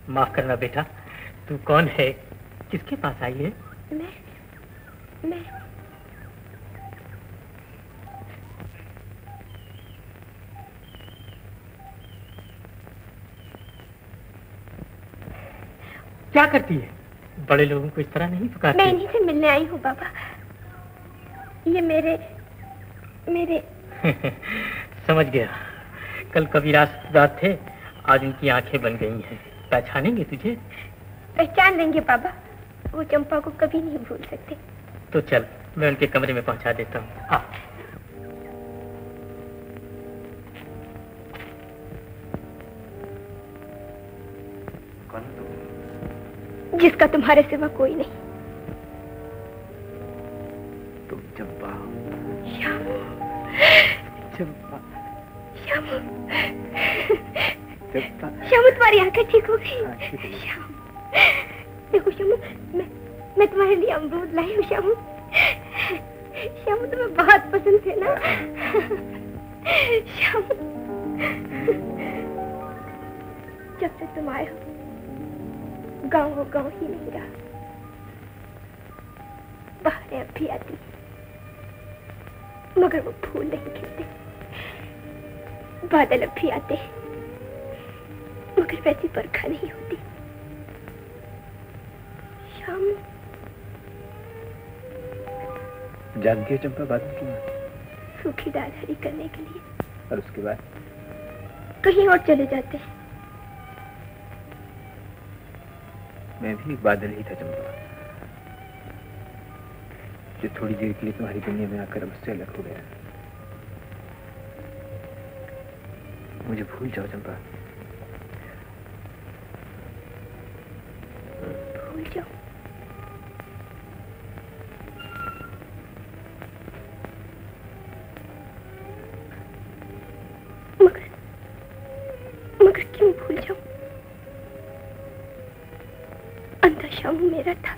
माफ करना बेटा, तू कौन है, किसके पास आई है? मैं क्या करती है? बड़े लोगों को इस तरह नहीं पुकारती। मैं इन्हीं से मिलने आई हूँ बाबा। ये मेरे समझ गया। कल कबीरा रात थे, आज उनकी आंखें बन गई हैं। पहचानेंगे तुझे? पहचान लेंगे बाबा, वो चंपा को कभी नहीं भूल सकते। तो चल, मैं उनके कमरे में पहुंचा देता हूँ। हाँ। जिसका तुम्हारे सिवा कोई नहीं। तुम चंपा। श्यामू। चंपा। श्यामू। चंपा। श्यामू, तुम्हारी आंखें ठीक हो गई। श्यामू, देखो श्यामू, मैं तुम्हारे लिए अमरूद लाई हूँ। श्यामू, श्यामू तुम्हें बहुत पसंद थे ना। श्यामू, जब से तुम आए हो गाँव ही नहीं रहा। बाहरें अब भी आती मगर वो फूल नहीं खिलते। बादल अब भी आते मगर वैसी बरखा नहीं होती। शाम जानती है चंपा बादल की बात? सूखी डाल हरी करने के लिए। और उसके बाद कहीं और चले जाते हैं। मैं भी एक बादल ही था चंपा, जो थोड़ी देर के लिए तुम्हारी दुनिया में आकर मुझसे अलग हो गया। मुझे भूल जाओ चंपा। भूल जाओ? मगर क्यों भूल जाऊं? अंधा शामू मेरा था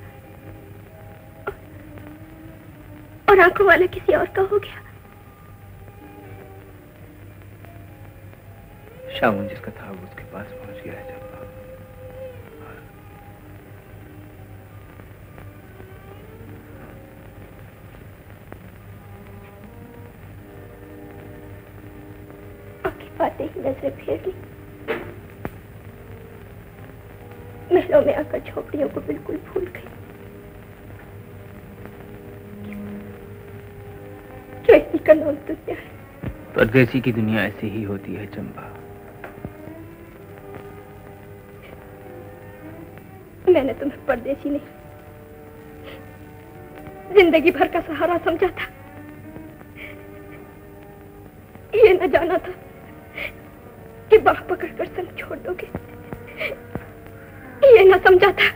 और आंखों वाला किसी और का हो गया। शामू जिसका था वो उसके पास पहुंच गया है चंपा। आंखें पाते ही नजरें फेर ली। महलों में आकर झोपड़ियों को बिल्कुल भूल गई। क्यों इसी का नाम दुनिया है? परदेसी की दुनिया ऐसी ही होती है चंपा। मैंने तुम्हें परदेसी नहीं, जिंदगी भर का सहारा समझा था। ये न जाना था कि बाह पकड़कर संग छोड़ दोगे। ये न समझा था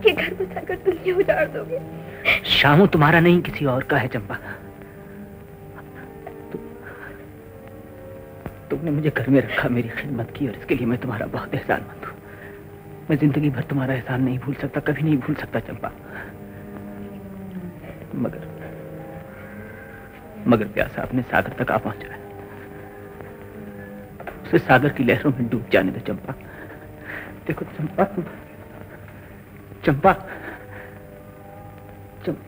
कि घर बसाकर दुनिया उजाड़ दोगे। शामू तुम्हारा नहीं किसी और का है चंपा। तुमने मुझे घर में रखा, मेरी खिदमत की और इसके लिए मैं तुम्हारा बहुत एहसानमंद हूँ। मैं जिंदगी भर तुम्हारा एहसान नहीं भूल सकता, कभी नहीं भूल सकता चंपा। मगर प्यासा अपने सागर तक आ पहुंचा है। उसे सागर की लहरों में डूब जाने दो चंपा। देखो चंपा, चंपा, चंपा।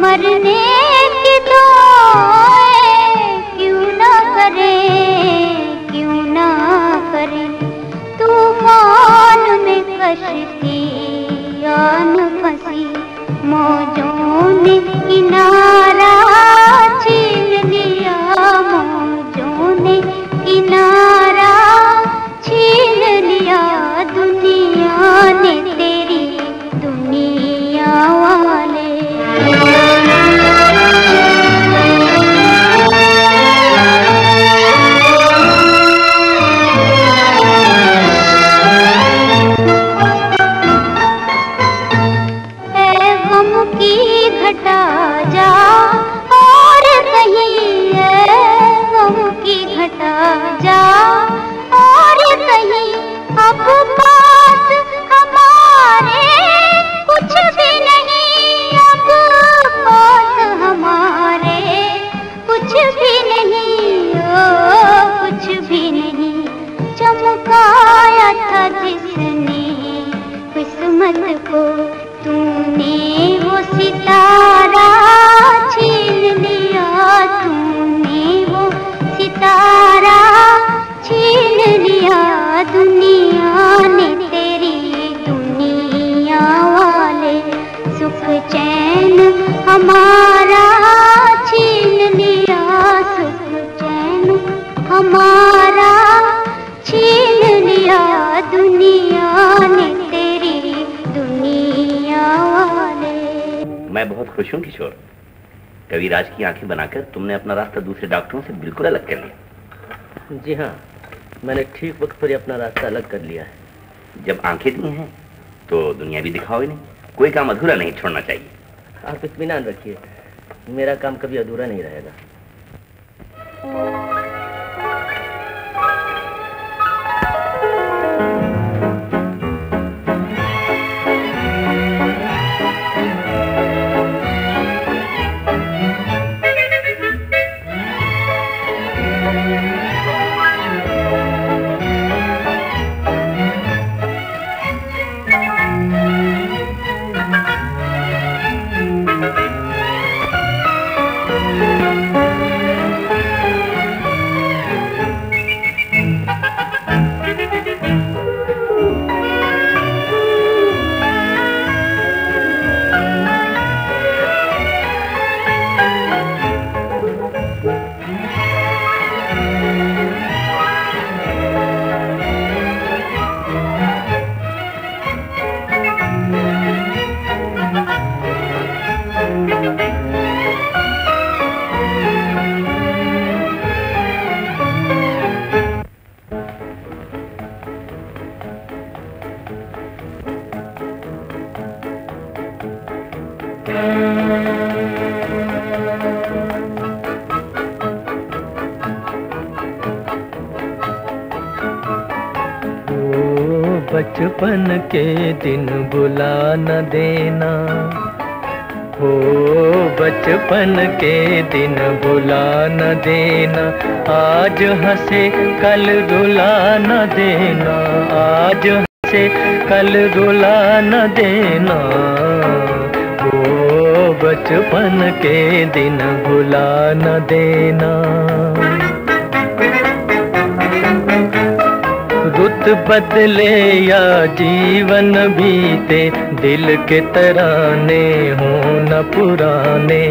मरने की दुआएं क्यों ना करे, क्यों ना करे। तूफान में कश्ती आन फंसी, मौजों ने किनारा छीन लिया, मौजों ने किनारा छीन लिया। दुनिया ने तेरी दुनिया वाले। की घटा जा और कहीं गम की घटा जा और कहीं। अब पास हमारे कुछ भी नहीं, अब पास हमारे कुछ भी नहीं, ओ कुछ भी नहीं। चमकाया था जिसने किस्मत को, तूने वो सितारा छीन लिया, तूने वो सितारा छीन लिया। दुनिया ने तेरी दुनिया वाले, सुख चैन हमारा छीन लिया, सुख चैन हमारा छीन लिया। दुनिया ने तेरी दुनिया वाले। मैं बहुत खुश हूँ किशोर। कविराज की आंखें बनाकर तुमने अपना रास्ता दूसरे डॉक्टरों से बिल्कुल अलग कर लिया। जी हाँ, मैंने ठीक वक्त पर अपना रास्ता अलग कर लिया है। जब आंखें दी हैं तो दुनिया भी दिखाओ ही नहीं। कोई काम अधूरा नहीं छोड़ना चाहिए। आप इत्मीनान रखिए, मेरा काम कभी अधूरा नहीं रहेगा। बचपन के दिन भुला न देना, हो बचपन के दिन भुला न देना। आज हंसे कल रुला न देना, आज हंसे कल रुला न देना। हो बचपन के दिन भुला न देना। रुत बदले या जीवन बीते, दिल के तराने हो न पुराने।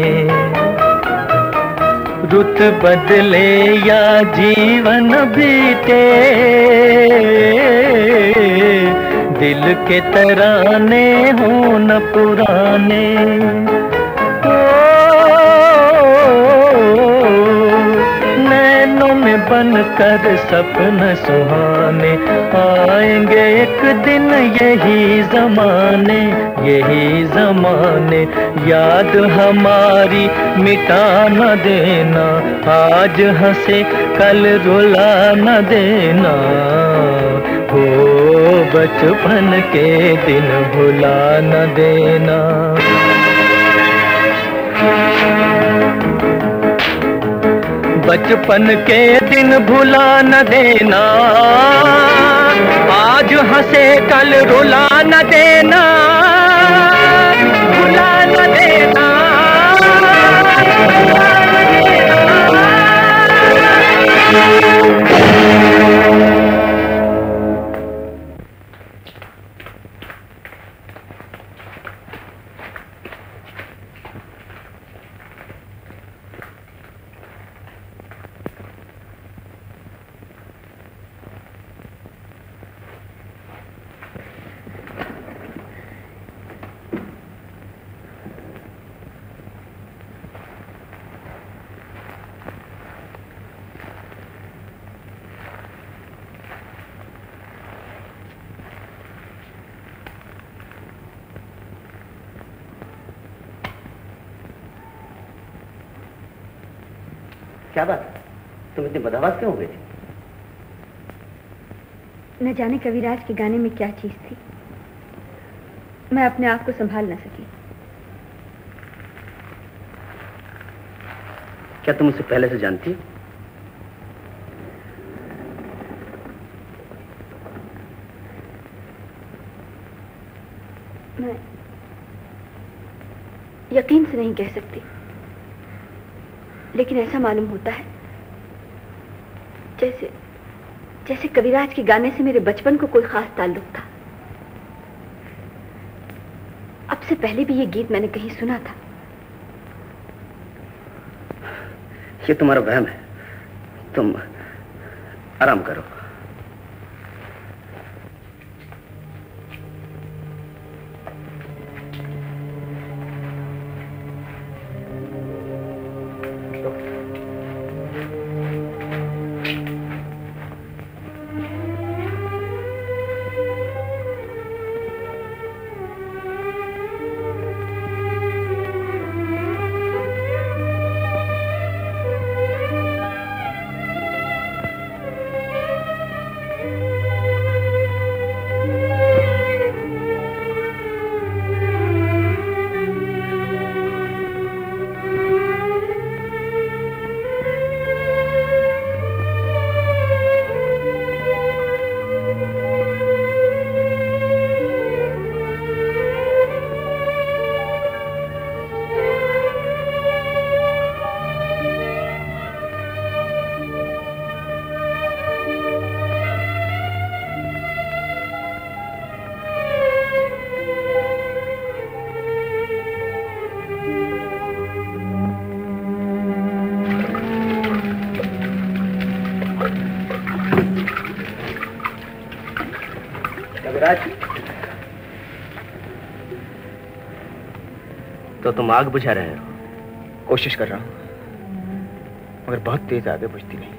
रुत बदले या जीवन बीते, दिल के तराने हो न पुराने। नैनों में बनकर सपने सुहाने, आएंगे एक दिन यही ज़माने, यही ज़माने। याद हमारी मिटा न देना, आज हंसे कल रुला न देना। हो बचपन के दिन भुला न देना। बचपन के दिन भुला न देना, आज हंसे कल रुला न देना, भुला न देना। क्या बात, तुम इतनी बदहवास क्यों हो गई थी? न जाने कविराज के गाने में क्या चीज थी, मैं अपने आप को संभाल न सकी। क्या तुम उसे पहले से जानती हो? मैं यकीन से नहीं कह सकती, लेकिन ऐसा मालूम होता है जैसे जैसे कविराज के गाने से मेरे बचपन को कोई खास ताल्लुक था। अब से पहले भी ये गीत मैंने कहीं सुना था। ये तुम्हारा वहम है, तुम आराम करो। तो तुम आग बुझा रहे हो? कोशिश कर रहा हूं, मगर बहुत तेज आगे बुझती नहीं।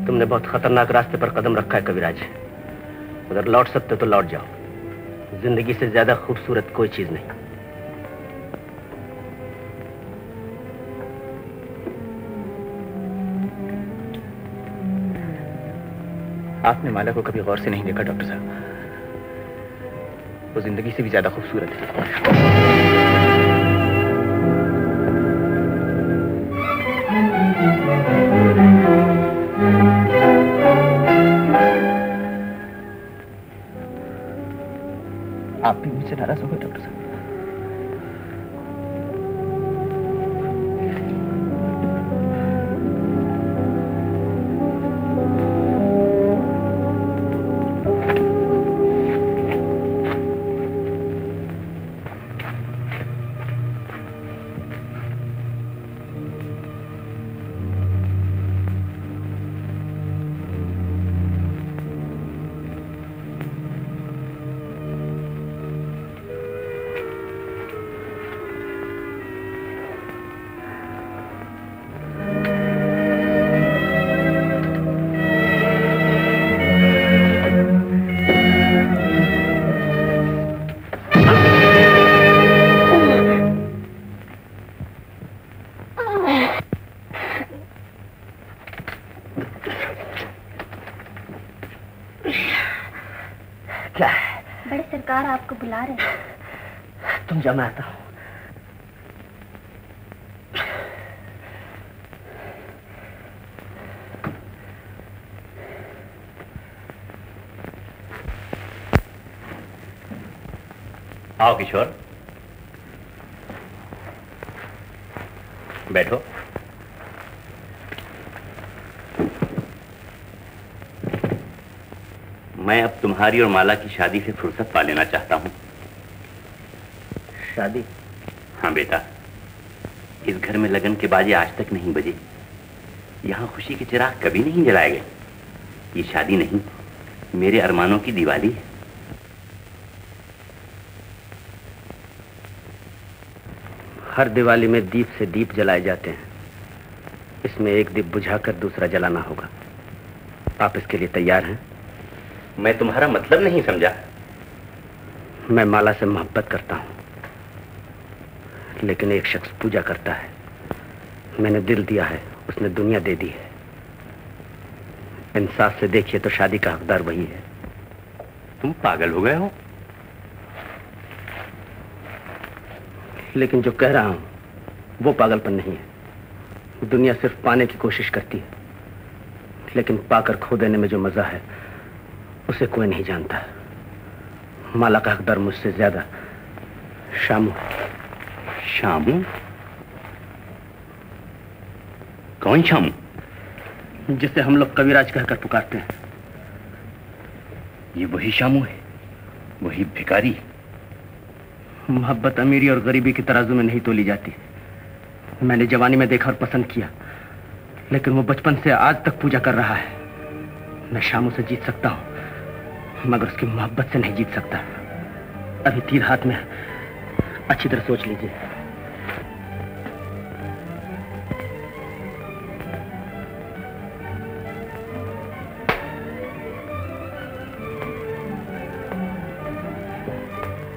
तुमने बहुत खतरनाक रास्ते पर कदम रखा है कविराज। अगर लौट सकते तो लौट जाओ। जिंदगी से ज्यादा खूबसूरत कोई चीज नहीं। आपने माला को कभी गौर से नहीं देखा डॉक्टर साहब। वो जिंदगी से भी ज्यादा खूबसूरत है। आप भी मुझसे नाराज हो गए डॉक्टर साहब? आपको बुला रहे हैं। तुम जाओ, मैं आता हूं। आओ किशोर, बैठो। मैं अब तुम्हारी और माला की शादी से फुर्सत पा लेना चाहता हूं। शादी? हाँ बेटा, इस घर में लगन के बाजे आज तक नहीं बजे, यहां खुशी के चिराग कभी नहीं जलाए गए। ये शादी नहीं, मेरे अरमानों की दिवाली है। हर दिवाली में दीप से दीप जलाए जाते हैं, इसमें एक दीप बुझाकर दूसरा जलाना होगा। आप इसके लिए तैयार हैं? मैं तुम्हारा मतलब नहीं समझा। मैं माला से मोहब्बत करता हूं, लेकिन एक शख्स पूजा करता है। मैंने दिल दिया है, उसने दुनिया दे दी है। इंसाफ से देखिए तो शादी का हकदार वही है। तुम पागल हो गए हो? लेकिन जो कह रहा हूं वो पागलपन नहीं है। दुनिया सिर्फ पाने की कोशिश करती है, लेकिन पाकर खो देने में जो मजा है उसे कोई नहीं जानता। माला का हकदार मुझसे ज्यादा शामू। शामू? कौन शामू? जिसे हम लोग कविराज कहकर पुकारते हैं। ये वही शामू है, वही भिखारी। मोहब्बत अमीरी और गरीबी की तराजू में नहीं तोली जाती। मैंने जवानी में देखा और पसंद किया, लेकिन वो बचपन से आज तक पूजा कर रहा है। मैं शामू से जीत सकता हूं, मगर उसकी मोहब्बत से नहीं जीत सकता। अभी तीर हाथ में, अच्छी तरह सोच लीजिए।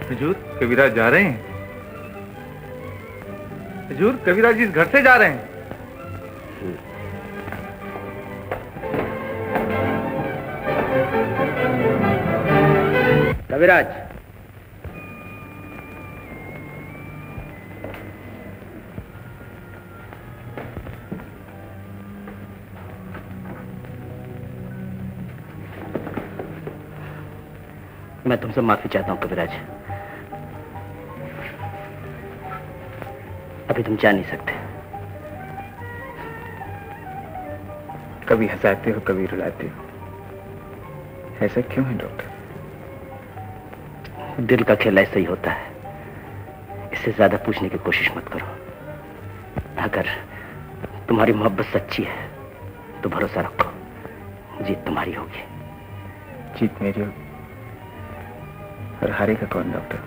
हुजूर, कविराज जा रहे हैं। हुजूर, कविराज इस घर से जा रहे हैं। कविराज, मैं तुमसे माफी चाहता हूं कविराज। अभी तुम जा नहीं सकते। कभी हंसाते हो, कभी रुलाते हो। ऐसा क्यों है डॉक्टर? दिल का खेल ऐसा ही होता है। इससे ज्यादा पूछने की कोशिश मत करो। अगर तुम्हारी मोहब्बत सच्ची है तो भरोसा रखो, जीत तुम्हारी होगी। जीत मेरी होगी? और हारेगा कौन डॉक्टर?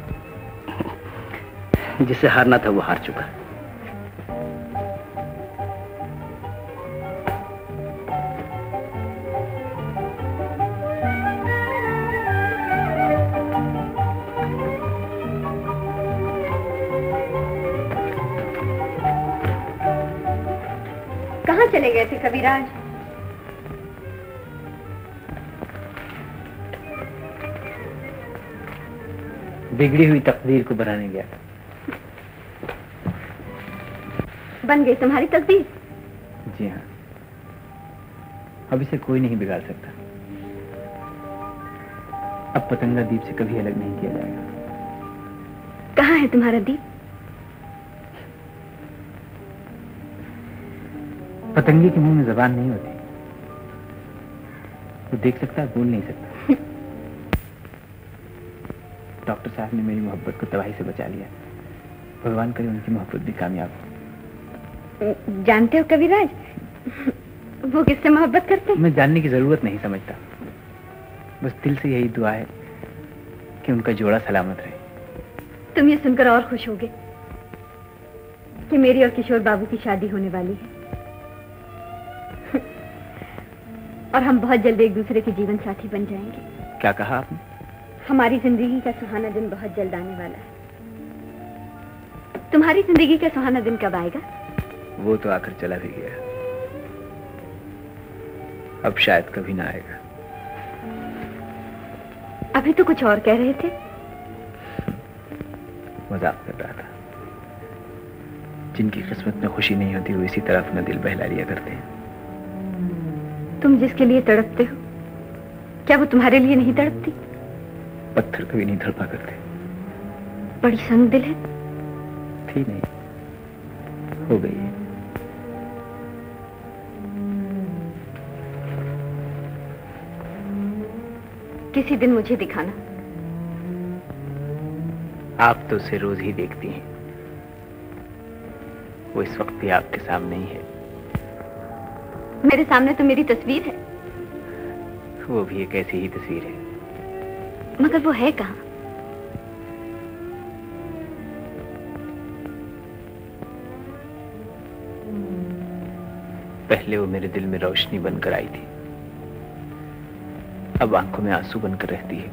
जिसे हारना था वो हार चुका। कहाँ चले गए थे कविराज? बिगड़ी हुई तकदीर को बनाने गया। बन गई तुम्हारी तकदीर? जी हाँ, अब इसे कोई नहीं बिगाड़ सकता। अब पतंगा दीप से कभी अलग नहीं किया जाएगा। कहाँ है तुम्हारा दीप? पतंगे के मुंह में जबान नहीं होती। वो देख सकता है, बोल नहीं सकता। डॉक्टर साहब ने मेरी मोहब्बत को तबाही से बचा लिया। भगवान करे उनकी मोहब्बत भी कामयाब हो। जानते हो कविराज, वो किससे मोहब्बत करते हैं? मैं जानने की जरूरत नहीं समझता। बस दिल से यही दुआ है कि उनका जोड़ा सलामत रहे। तुम ये सुनकर और खुश होगे कि मेरी और किशोर बाबू की शादी होने वाली है। और हम बहुत जल्द एक दूसरे के जीवन साथी बन जाएंगे। क्या कहा आपने? हमारी जिंदगी का सुहाना दिन बहुत जल्द आने वाला है। तुम्हारी जिंदगी का सुहाना दिन कब आएगा? वो तो आकर चला भी गया, अब शायद कभी ना आएगा। अभी तो कुछ और कह रहे थे। मजाक कर रहा था। जिनकी किस्मत में खुशी नहीं होती वो इसी तरह अपना दिल बहला लिया करते हैं। तुम जिसके लिए तड़पते हो, क्या वो तुम्हारे लिए नहीं तड़पती? पत्थर कभी नहीं तड़पा करते। बड़ी संग दिल है। थी नहीं, हो गई है। किसी दिन मुझे दिखाना। आप तो उसे रोज ही देखती हैं। वो इस वक्त भी आपके सामने ही है। मेरे सामने तो मेरी तस्वीर है। वो भी एक ऐसी ही तस्वीर है। मगर वो है कहाँ? पहले वो मेरे दिल में रोशनी बनकर आई थी, अब आंखों में आंसू बनकर रहती है।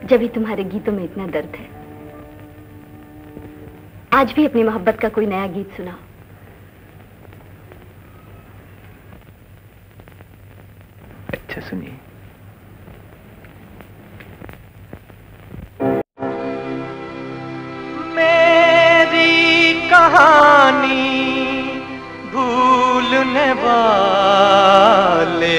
जब भी तुम्हारे गीतों में इतना दर्द है, आज भी अपनी मोहब्बत का कोई नया गीत सुनाओ। अच्छा सुनिए। मेरी कहानी भूलने वाले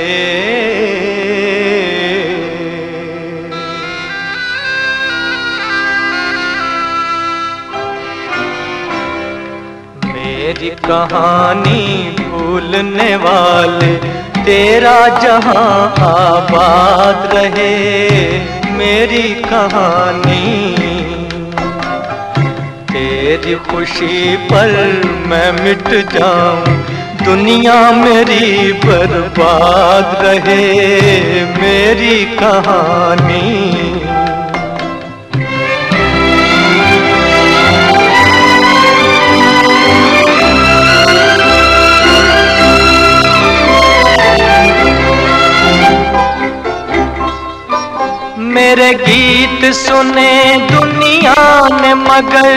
मेरी कहानी भूलने वाले, तेरा जहां आबाद रहे। मेरी कहानी तेरी खुशी पर मैं मिट जाऊं, दुनिया मेरी बर्बाद रहे। मेरी कहानी मेरे गीत सुने दुनिया ने मगर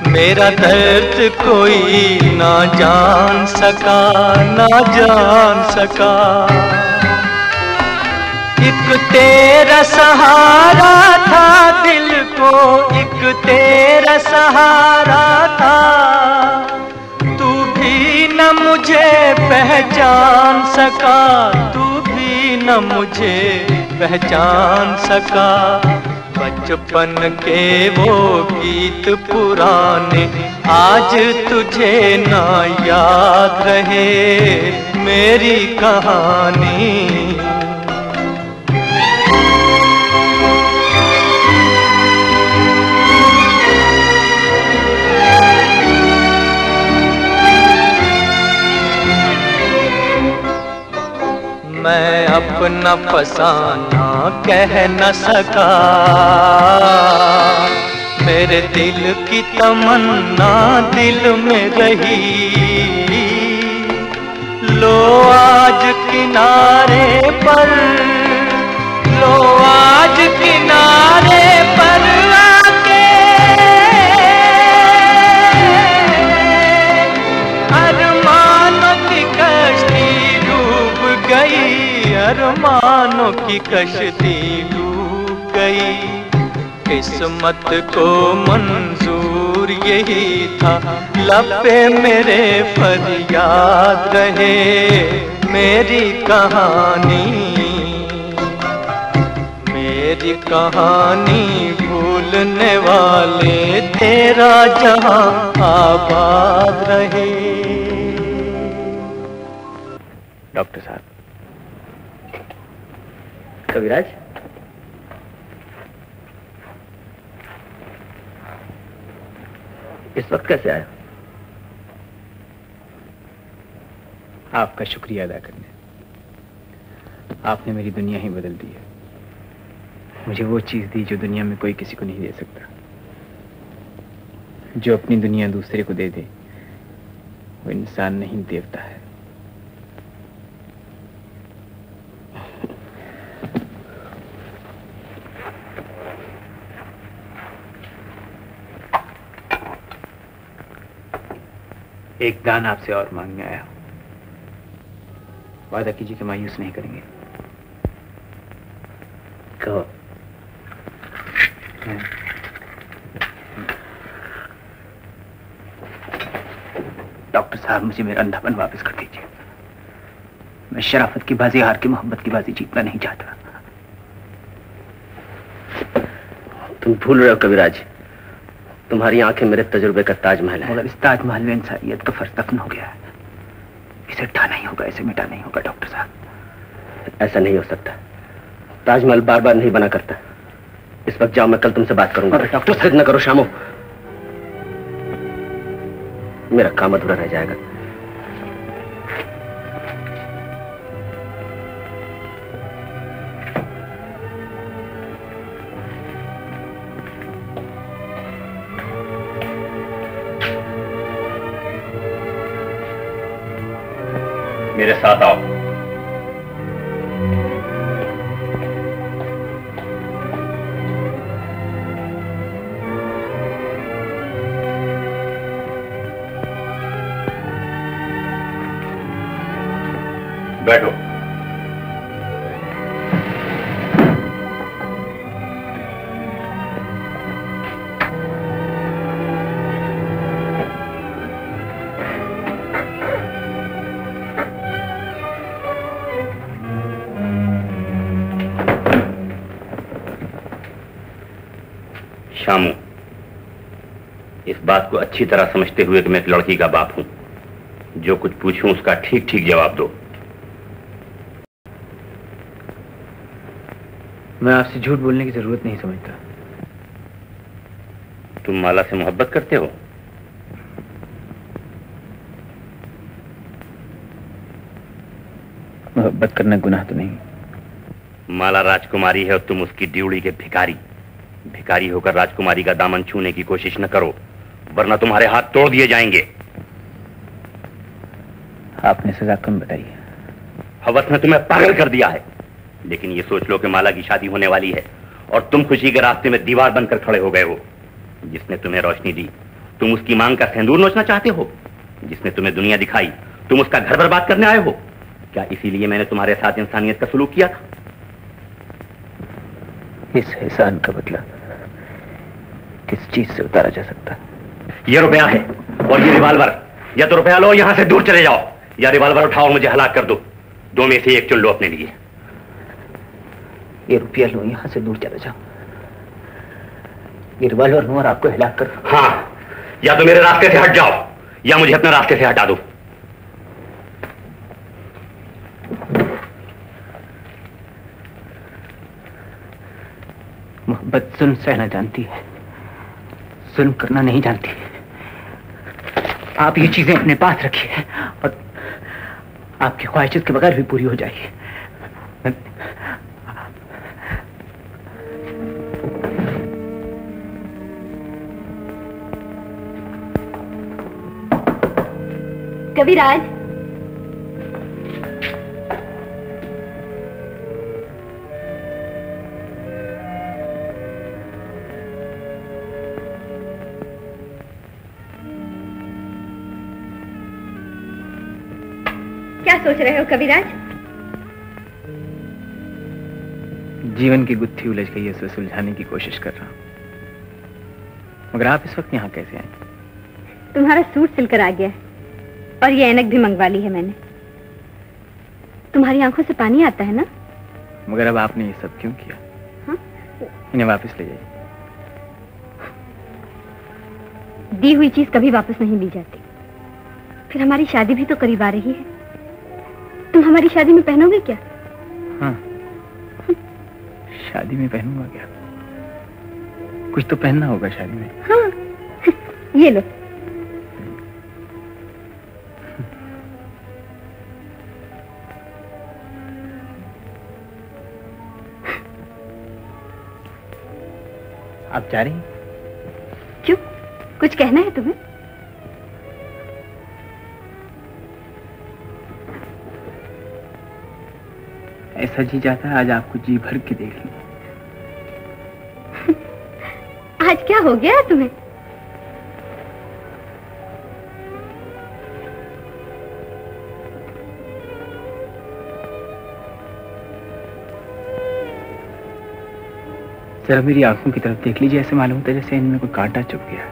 मेरा दर्द कोई ना जान सका, ना जान सका। एक तेरा सहारा था दिल को, एक तेरा सहारा था। तू भी न मुझे पहचान सका, तू भी न मुझे पहचान सका। बचपन के वो गीत पुराने आज तुझे ना याद रहे। मेरी कहानी मैं अपना फसाना कह न सका, मेरे दिल की तमन्ना दिल में रही। लो आज किनारे पर, लो आज किनारे पर आके अरमानों की कश्ती डूब गई, अरमानों की कश्ती डूब गई। किस्मत को मंजूर यही था, लब पे मेरे फरियाद रहे। मेरी कहानी, मेरी कहानी भूलने वाले, तेरा जहां आबाद रहे। डॉक्टर साहब। कविराज, इस वक्त कैसे आया? आपका शुक्रिया अदा करने। आपने मेरी दुनिया ही बदल दी है। मुझे वो चीज दी जो दुनिया में कोई किसी को नहीं दे सकता। जो अपनी दुनिया दूसरे को दे दे वो इंसान नहीं देवता है। एक दान आपसे और मांगने आया हूं। वादा कीजिए कि मायूस नहीं करेंगे। कहो। डॉक्टर साहब, मुझे मेरा अंधापन वापस कर दीजिए। मैं शराफत की बाजी हार के मोहब्बत की बाजी जीतना नहीं चाहता। तुम भूल रहे हो कविराज, तुम्हारी आंखें मेरे तजुर्बे का ताजमहल है। मगर इस ताजमहल में इंसानियत का फर्ज दफन हो गया है। इसे ढा नहीं होगा, इसे मिटा नहीं होगा डॉक्टर साहब। ऐसा नहीं हो सकता। ताजमहल बार बार नहीं बना करता। इस वक्त जाओ, मैं कल तुमसे बात करूंगा। डॉक्टर जिद न करो शामो, मेरा काम अधूरा रह जाएगा। मेरे साथ आओ। बैठो। शामू, इस बात को अच्छी तरह समझते हुए कि मैं एक लड़की का बाप हूं, जो कुछ पूछूं उसका ठीक ठीक जवाब दो। मैं आपसे झूठ बोलने की जरूरत नहीं समझता। तुम माला से मोहब्बत करते हो? मोहब्बत करना गुनाह तो नहीं। माला राजकुमारी है और तुम उसकी ड्यूड़ी के भिखारी। भिखारी होकर राजकुमारी का दामन छूने की कोशिश न करो, वरना तुम्हारे हाथ तोड़ दिए जाएंगे। आपने सजा कम बताई है। हवस ने तुम्हें पागल कर दिया है, लेकिन ये सोच लो कि माला की शादी होने वाली है और तुम खुशी के रास्ते में दीवार बनकर खड़े हो गए हो। जिसने तुम्हें रोशनी दी, तुम उसकी मांग का सिंदूर नोचना चाहते हो। जिसने तुम्हें दुनिया दिखाई, तुम उसका घर बर्बाद करने आए हो। क्या इसीलिए मैंने तुम्हारे साथ इंसानियत का सलूक किया था? इस एहसान का बदला किस चीज से उतारा जा सकता? ये रुपया है और ये रिवाल्वर। या तो रुपया लो, यहां से दूर चले जाओ, या रिवाल्वर उठाओ और मुझे हलाक कर दो। दो में से एक चुन लो अपने लिए। ये रुपया लो, यहां से दूर चले जाओ। ये रिवाल्वर लो और आपको हलाक कर दो। हाँ, या तो मेरे रास्ते से हट जाओ या मुझे अपने रास्ते से हटा दो। मोहब्बत जुल्म सहना जानती है, जुल्म करना नहीं जानती। आप ये चीजें अपने पास रखिए और आपकी ख्वाहिशत के बगैर भी पूरी हो जाएगी। कविराज, क्या सोच रहे हो कविराज? जीवन की गुत्थी उलझ गई है, उसे सुलझाने की कोशिश कर रहा हूं। मगर आप इस वक्त यहाँ कैसे आए? तुम्हारा सूट सिलकर आ गया है और ये ऐनक भी मंगवा ली है मैंने। तुम्हारी आंखों से पानी आता है ना? मगर अब आपने ये सब क्यों किया? हाँ? इन्हें वापस ले जाइए। दी हुई चीज कभी वापस नहीं ली जाती। फिर हमारी शादी भी तो करीब आ रही है। तुम हमारी शादी में पहनोगे क्या? हाँ, शादी में पहनूंगा क्या? कुछ तो पहनना होगा शादी में। हाँ, ये लो। आप जा रही हैं? क्यों? कुछ कहना है तुम्हें? ऐसा जी चाहता है आज आपको जी भर के देख लूं। आज क्या हो गया तुम्हें? जरा मेरी आंखों की तरफ देख लीजिए, ऐसे मालूम होता है जैसे इनमें कोई कांटा चुभ गया।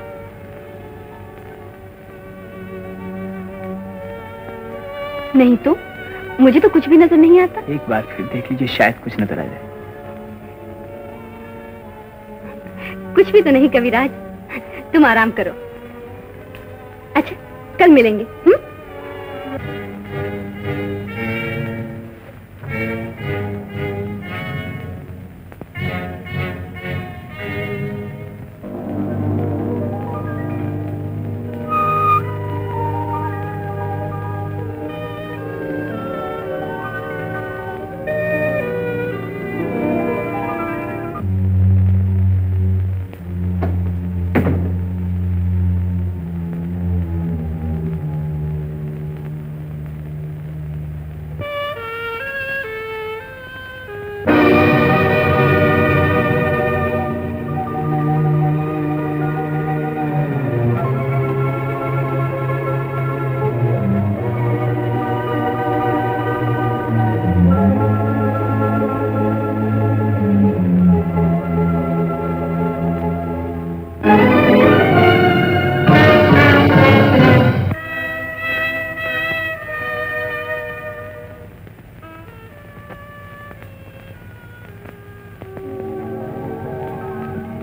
नहीं तो मुझे तो कुछ भी नजर नहीं आता। एक बार फिर देख लीजिए, शायद कुछ नजर आ जाए। कुछ भी तो नहीं कविराज, तुम आराम करो। अच्छा, कल मिलेंगे।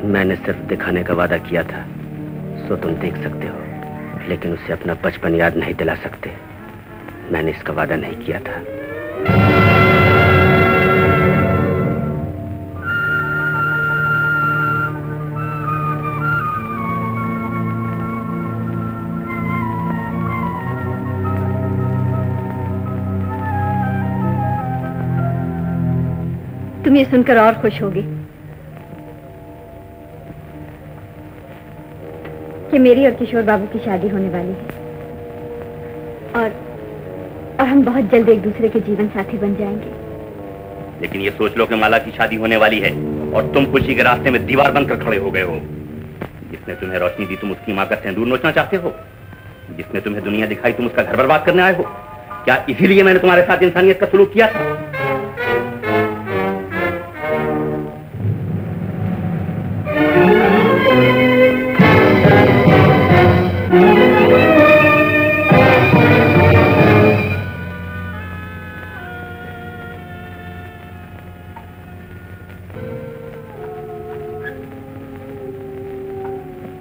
मैंने सिर्फ दिखाने का वादा किया था, सो तुम देख सकते हो, लेकिन उसे अपना बचपन याद नहीं दिला सकते। मैंने इसका वादा नहीं किया था। तुम ये सुनकर और खुश होगी कि मेरी और किशोर बाबू की शादी होने वाली है और हम बहुत जल्द एक दूसरे के जीवन साथी बन जाएंगे। लेकिन ये सोच लो कि माला की शादी होने वाली है और तुम खुशी के रास्ते में दीवार बनकर खड़े हो गए हो। जिसने तुम्हें रोशनी दी, तुम उसकी मां का सिंदूर नोचना चाहते हो। जिसने तुम्हें दुनिया दिखाई, तुम उसका घर बर्बाद करने आए हो। क्या इसीलिए मैंने तुम्हारे साथ इंसानियत का सलूक किया था?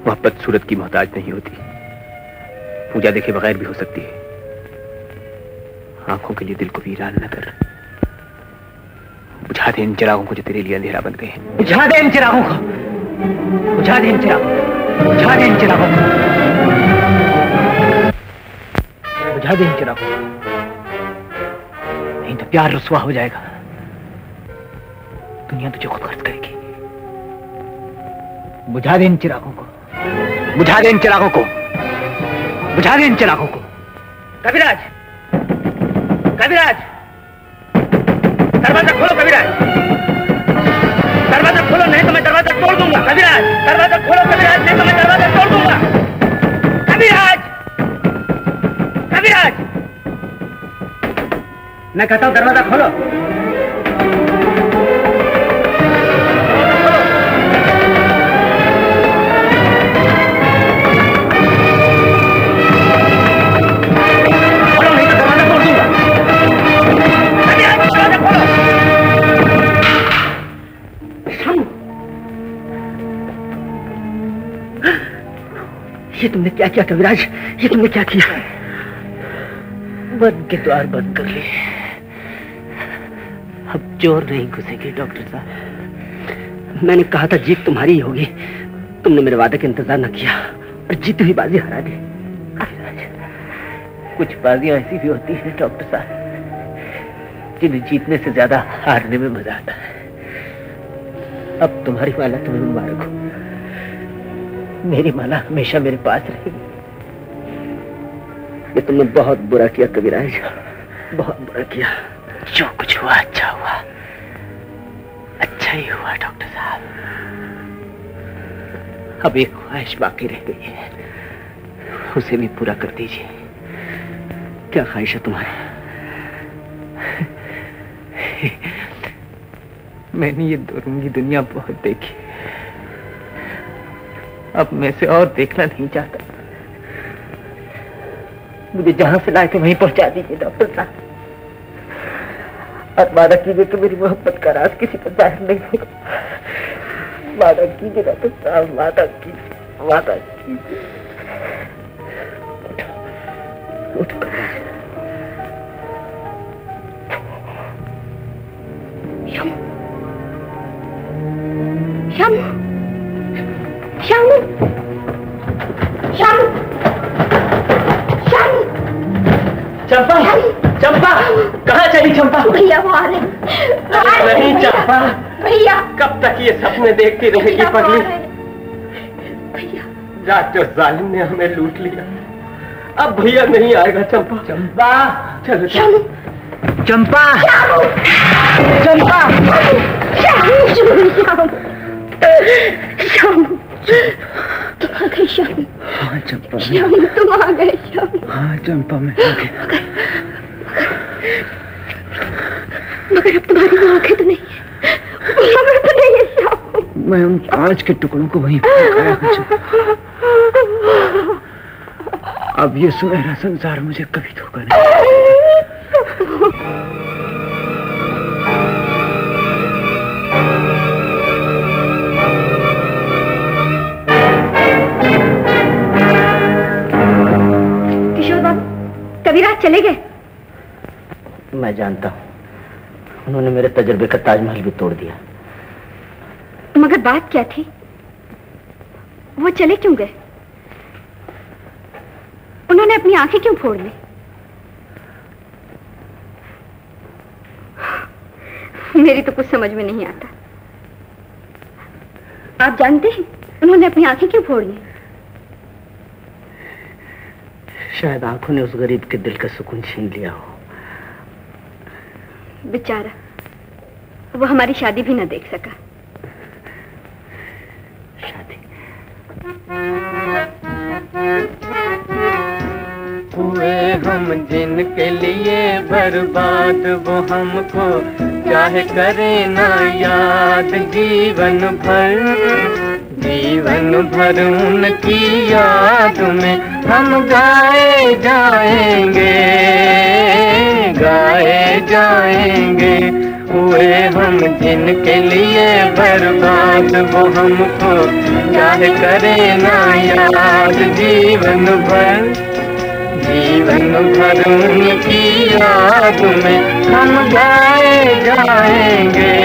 मोहब्बत सूरत की मोहताज नहीं होती, पूजा देखे बगैर भी हो सकती है। आंखों के लिए दिल को वीरान न कर, बुझा दे इन चिरागों को जो तेरे लिए अंधेरा बन गए हैं। बुझा दे इन चिरागों को, बुझा दे इन चिरागों, बुझा दे इन चिरागों को, बुझा दे इन चिरागों को, नहीं तो प्यार रुसवा हो जाएगा। दुनिया तुझे खुद खर्च करेगी। बुझा दे इन चिरागों को, बुझा दे इन चिरागों को, बुझा दे इन चिरागों को। कविराज, कविराज, दरवाजा खोलो कविराज, दरवाजा खोलो, नहीं तो मैं दरवाजा तोड़ दूंगा। कविराज, दरवाजा खोलो कविराज, नहीं तो मैं दरवाजा तोड़ दूंगा। कविराज, कविराज, मैं कहता हूं दरवाजा खोलो। ये तुमने क्या किया कविराज, ये तुमने क्या किया? बंद के द्वार बंद कर लिए, अब चोर नहीं घुसेंगे। डॉक्टर साहब, मैंने कहा था जीत तुम्हारी ही होगी, तुमने मेरे वादे का इंतजार न किया और जीती हुई बाजी हरा दी। कुछ बाजियां ऐसी भी होती हैं डॉक्टर साहब, जिन्हें जीतने से ज्यादा हारने में मजा आता है। अब तुम्हारी माला तुम्हें मुबारक हो, मेरी माला हमेशा मेरे पास रहेगी। ये तुमने बहुत बुरा किया कविराज, बहुत बुरा किया। जो कुछ हुआ अच्छा हुआ, अच्छा ही हुआ डॉक्टर साहब। अब एक ख्वाहिश बाकी रह गई है, उसे भी पूरा कर दीजिए। क्या ख्वाहिश है तुम्हारी? मैंने ये दुरंगी दुनिया बहुत देखी, अब मैं से और देखना नहीं चाहता। मुझे जहां से लाके वहीं पहुंचा दीजिए डॉक्टर साहब, और वादा कीजिए कि मेरी मोहब्बत का राज किसी को जाहिर नहीं होगा। वादा कीजिए डॉक्टर साहब, वादा कीजिए, वादा कीजिए। उठ श्याम, श्याम, श्याम, श्याम, चंपा, चंपा, कहाँ चली चंपा? भैया वो आ रहे। नहीं चंपा, भैया कब तक ये सपने देखती रहेगी पगली? भैया, रात जो जालिम ने हमें लूट लिया, अब भैया नहीं आएगा। चंपा, चंपा, चलो श्याम, चंपा, चंपा, श्याम, श्याम, तुम आ गए श्याम। हाँ चंपा, श्याम तुम आ गए श्याम। हाँ चंपा, मैं आ गया। मगर अब तुम्हारी वो आंखें तो नहीं है, मगर तो नहीं है श्याम। मैं उन कांच के टुकड़ों को वहीं फेंकाया हूँ। अब ये सुनहरा संसार मुझे कभी धोखा नहीं। गए? मैं जानता हूँ, उन्होंने मेरे तजुर्बे का ताजमहल भी तोड़ दिया। मगर बात क्या थी? वो चले क्यों गए? उन्होंने अपनी आंखें क्यों फोड़ ली? मेरी तो कुछ समझ में नहीं आता। आप जानते हैं उन्होंने अपनी आंखें क्यों फोड़ ली? शायद आंखों ने उस गरीब के दिल का सुकून छीन लिया हो। बेचारा, वो हमारी शादी भी ना देख सका। शादी? हुए हम जिनके लिए बर्बाद, वो हमको चाहे करे ना याद। जीवन भर उनकी याद में हम गाए जाएंगे। हुए हम जिनके लिए बर्बाद, वो हमको चाहे करे ना याद। जीवन भर उनकी याद में हम गाए जाएंगे।